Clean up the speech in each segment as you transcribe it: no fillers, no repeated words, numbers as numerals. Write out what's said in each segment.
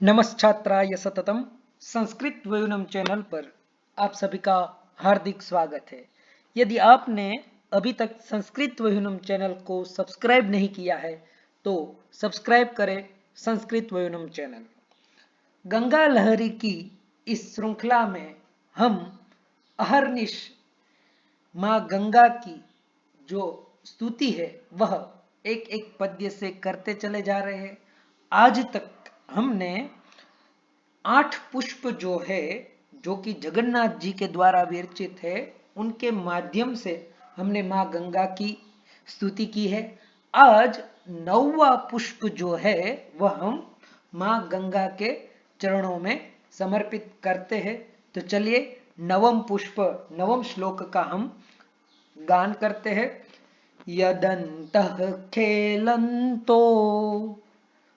नमस्छात्राय सततम Sanskrit वयूनम channel पर आप सभी का हार्दिक स्वागत है। यदि आपने अभी तक संस्कृत वयूनम चैनल को सब्सक्राइब नहीं किया है तो सब्सक्राइब करें संस्कृत वयूनम चैनल। गंगा लहरी की इस श्रृंखला में हम अहर्निश माँ गंगा की जो स्तुति है वह एक एक पद्य से करते चले जा रहे हैं। आज तक हमने 8 पुष्प जो है, जो कि जगन्नाथ जी के द्वारा विरचित है, उनके माध्यम से हमने माँ गंगा की स्तुति की है। आज 9वां पुष्प जो है वह हम माँ गंगा के चरणों में समर्पित करते हैं। तो चलिए नवम पुष्प, नवम श्लोक का हम गान करते हैं। यदन्तः खेलन्तो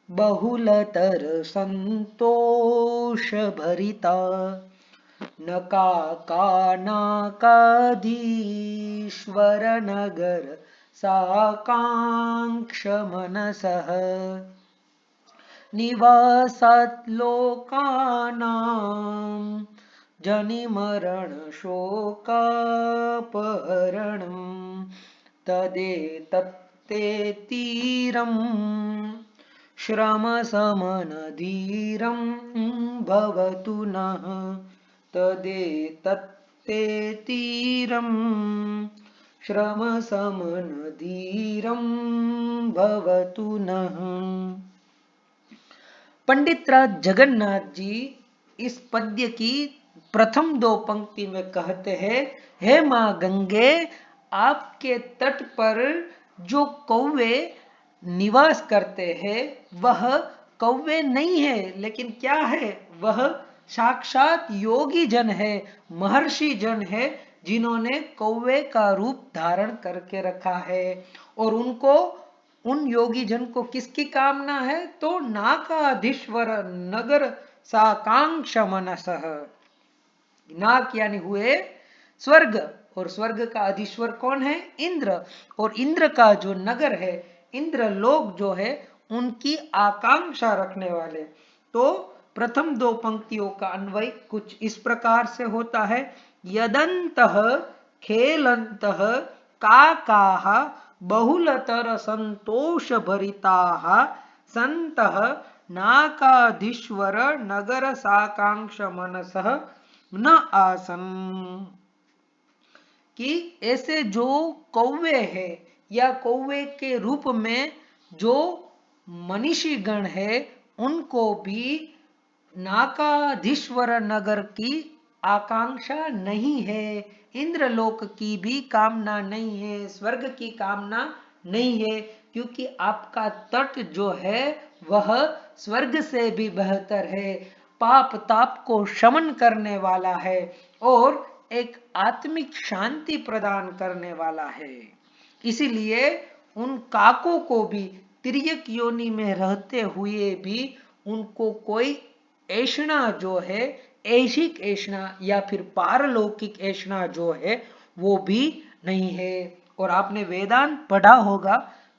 बहुलतर संतोष भरिता न काकानाकाधीश्वर नगर साकांक्ष मनसः निवासात् लोकानां जनिमरण शोकापहरणं तदेतत्ते तीरम् श्रमसमनधीरं भवतु नः तदेतत्ते तीरं श्रमसमनधीरं भवतु नः। पंडित राज जगन्नाथ जी इस पद्य की प्रथम 2 पंक्ति में कहते हैं, हे माँ गंगे, आपके तट पर जो कौवे निवास करते हैं वह कौवे नहीं है, लेकिन क्या है, वह साक्षात योगी जन है, महर्षि जन है, जिन्होंने कौवे का रूप धारण करके रखा है। और उनको, उन योगी जन को किसकी कामना है, तो नाकाधीश्वर नगर साकांक्ष मनसः। नाक यानी हुए स्वर्ग, और स्वर्ग का अधीश्वर कौन है, इंद्र, और इंद्र का जो नगर है, इंद्र लोक जो है, उनकी आकांक्षा रखने वाले। तो प्रथम 2 पंक्तियों का अन्वय कुछ इस प्रकार से होता है। यदन्तः खेलन्तः काकाः बहुलतर संतोष भरिताः सन्तः नाकाधीश्वर नगर साकांक्ष मनसः न आसन। कि ऐसे जो कौवे है या कौवे के रूप में जो मनीषी गण है, उनको भी नाकाधीश्वर नगर की आकांक्षा नहीं है, इंद्रलोक की भी कामना नहीं है, स्वर्ग की कामना नहीं है, क्योंकि आपका तट जो है वह स्वर्ग से भी बेहतर है, पाप ताप को शमन करने वाला है और एक आत्मिक शांति प्रदान करने वाला है। इसीलिए उन काकों को भी तिर्यक योनि में रहते हुए भी उनको कोई ऐषणा जो है, ऐशिक ऐषणा या फिर पारलौकिक ऐषणा जो है वो भी नहीं है। और आपने वेदांत पढ़ा होगा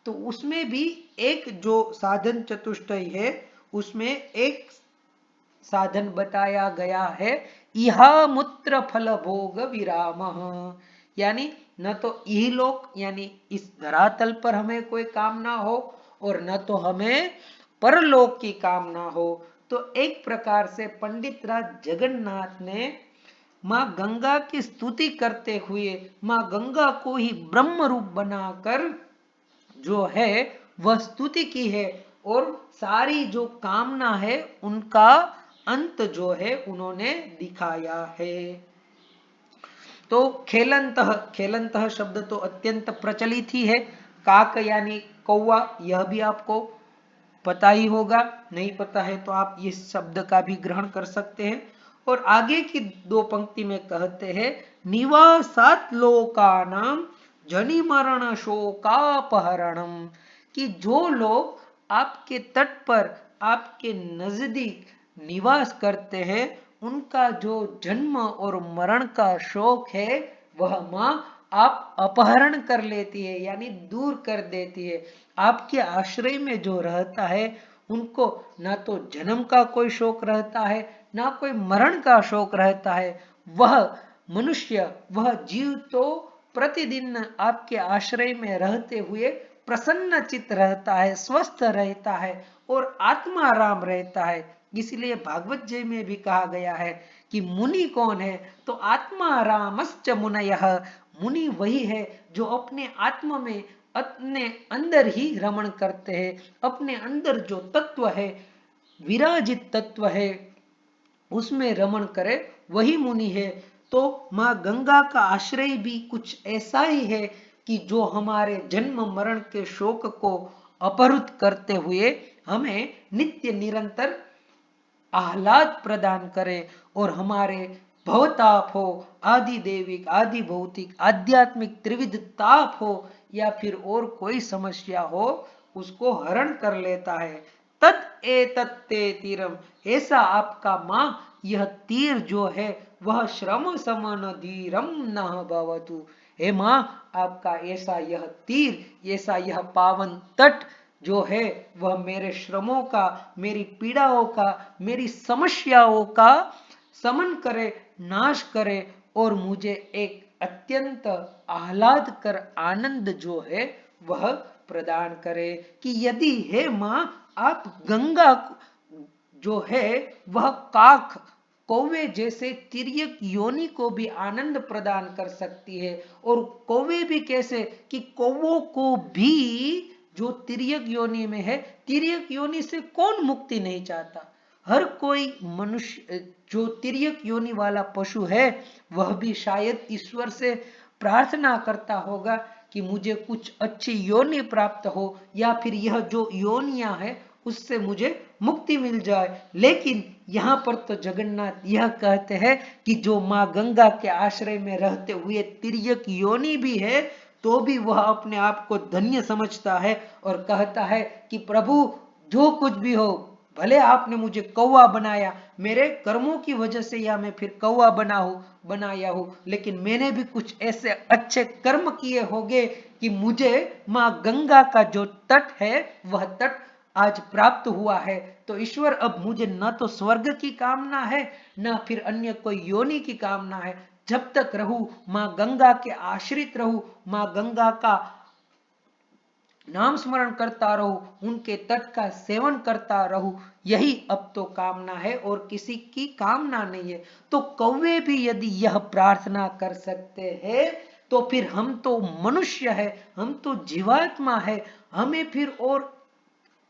तो उसमें भी एक जो साधन चतुष्टय है, उसमें एक साधन बताया गया है, इहा मूत्र फल भोग विराम, यानी न तो इहलोक यानी इस धरातल पर हमें कोई कामना हो और न तो हमें परलोक की कामना हो। तो एक प्रकार से पंडित राज जगन्नाथ ने माँ गंगा की स्तुति करते हुए माँ गंगा को ही ब्रह्म रूप बनाकर जो है वह स्तुति की है, और सारी जो कामना है उनका अंत जो है उन्होंने दिखाया है। तो खेलंतः, खेलंतः शब्द तो अत्यंत प्रचलित ही है। काक यानी कौवा, यह भी आपको पता ही होगा, नहीं पता है तो आप इस शब्द का भी ग्रहण कर सकते हैं। और आगे की 2 पंक्ति में कहते हैं, निवासात् लोकानां जनिमरण शोकापहरणम, कि जो लोग आपके तट पर आपके नजदीक निवास करते हैं, उनका जो जन्म और मरण का शोक है वह माँ आप अपहरण कर लेती है, यानी दूर कर देती है। आपके आश्रय में जो रहता है उनको ना तो जन्म का कोई शोक रहता है, ना कोई मरण का शोक रहता है। वह मनुष्य, वह जीव तो प्रतिदिन आपके आश्रय में रहते हुए प्रसन्न चित्त रहता है, स्वस्थ रहता है और आत्मा आराम रहता है। इसलिए भागवत जी में भी कहा गया है कि मुनि कौन है, तो आत्मा आरामश्च मुनयः, मुनि वही है जो अपने आत्मा में, अपने अंदर ही रमण करते हैं, अपने अंदर जो तत्व है, विराजित तत्व है, उसमें रमण करे, वही मुनि है। तो माँ गंगा का आश्रय भी कुछ ऐसा ही है कि जो हमारे जन्म मरण के शोक को अपहृत करते हुए हमें नित्य निरंतर आह्लाद प्रदान करे और हमारे भवताप हो, आदि देविक, आदि भौतिक, आध्यात्मिक त्रिविध ताप हो या फिर और कोई समस्या हो, उसको हरण कर लेता है। तत् एतत्ते तीरम, ऐसा आपका माँ यह तीर जो है वह श्रम समन धीरम न भवतु। हे माँ, आपका ऐसा यह तीर, ऐसा यह पावन तट जो है वह मेरे श्रमों का, मेरी पीड़ाओं का, मेरी समस्याओं का समन करे, नाश करे और मुझे एक अत्यंत आह्लादकर आनंद जो है वह प्रदान करे। कि यदि हे माँ आप गंगा जो है वह काक, कौवे जैसे तिर्यक योनि को भी आनंद प्रदान कर सकती है, और कौवे भी कैसे कि कौवों को भी जो तिर्यक योनि में है, तिर्यक योनि से कौन मुक्ति नहीं चाहता। हर कोई मनुष्य जो तिर्यक योनि वाला पशु है वह भी शायद ईश्वर से प्रार्थना करता होगा कि मुझे कुछ अच्छी योनि प्राप्त हो या फिर यह जो योनियां है उससे मुझे मुक्ति मिल जाए। लेकिन यहाँ पर तो जगन्नाथ यह कहते हैं कि जो माँ गंगा के आश्रय में रहते हुए तिर्यक योनि भी है तो भी वह अपने आप को धन्य समझता है और कहता है कि प्रभु जो कुछ भी हो, भले आपने मुझे कौवा बनाया, मेरे कर्मों की वजह से या मैं फिर कौवा बनाया हूं, लेकिन मैंने भी कुछ ऐसे अच्छे कर्म किए होंगे कि मुझे माँ गंगा का जो तट है वह तट आज प्राप्त हुआ है। तो ईश्वर अब मुझे न तो स्वर्ग की कामना है न फिर अन्य कोई योनि की कामना है। जब तक रहूं माँ गंगा के आश्रित रहूं, माँ गंगा का नाम स्मरण करता रहूं, उनके तट का सेवन करता रहूं, यही अब तो कामना है और किसी की कामना नहीं है। तो कौवे भी यदि यह प्रार्थना कर सकते हैं तो फिर हम तो मनुष्य है, हम तो जीवात्मा है, हमें फिर और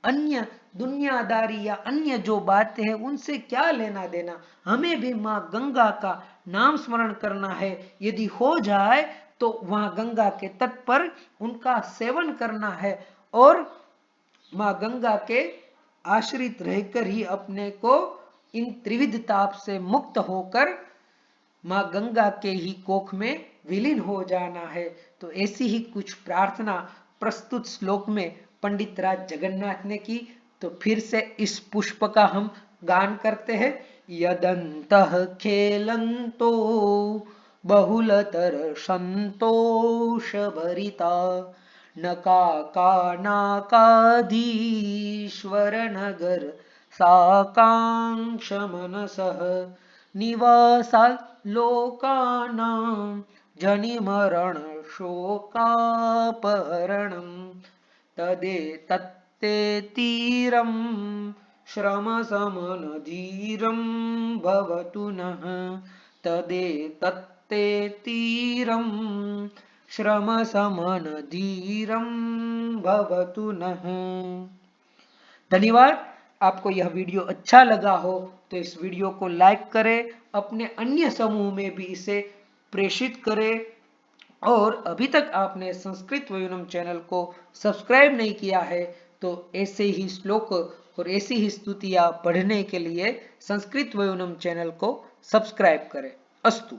अन्य दुनियादारी या अन्य जो बातें हैं उनसे क्या लेना देना। हमें भी माँ गंगा का नाम स्मरण करना है, यदि हो जाए तो वहां गंगा के तट पर उनका सेवन करना है और माँ गंगा के आश्रित रहकर ही अपने को इन त्रिविध ताप से मुक्त होकर माँ गंगा के ही कोख में विलीन हो जाना है। तो ऐसी ही कुछ प्रार्थना प्रस्तुत श्लोक में पंडित राज जगन्नाथ ने की। तो फिर से इस पुष्प का हम गान करते हैं। यदन्तः खेलन्तो बहुलतर संतोष भरिता नकाकानाकाधीश्वर नगर साकांक्ष मनसः निवासा लोकानां जनिमरण शोकापहरणं तदेतत्ते तीरं श्रमसमनधीरं भवतु नः, तदेतत्ते तीरं श्रमसमनधीरं भवतु नः। धन्यवाद। आपको यह वीडियो अच्छा लगा हो तो इस वीडियो को लाइक करें, अपने अन्य समूह में भी इसे प्रेषित करें, और अभी तक आपने संस्कृत वयुनम चैनल को सब्सक्राइब नहीं किया है तो ऐसे ही श्लोक और ऐसी ही स्तुतियां पढ़ने के लिए संस्कृत वयुनम चैनल को सब्सक्राइब करें। अस्तु।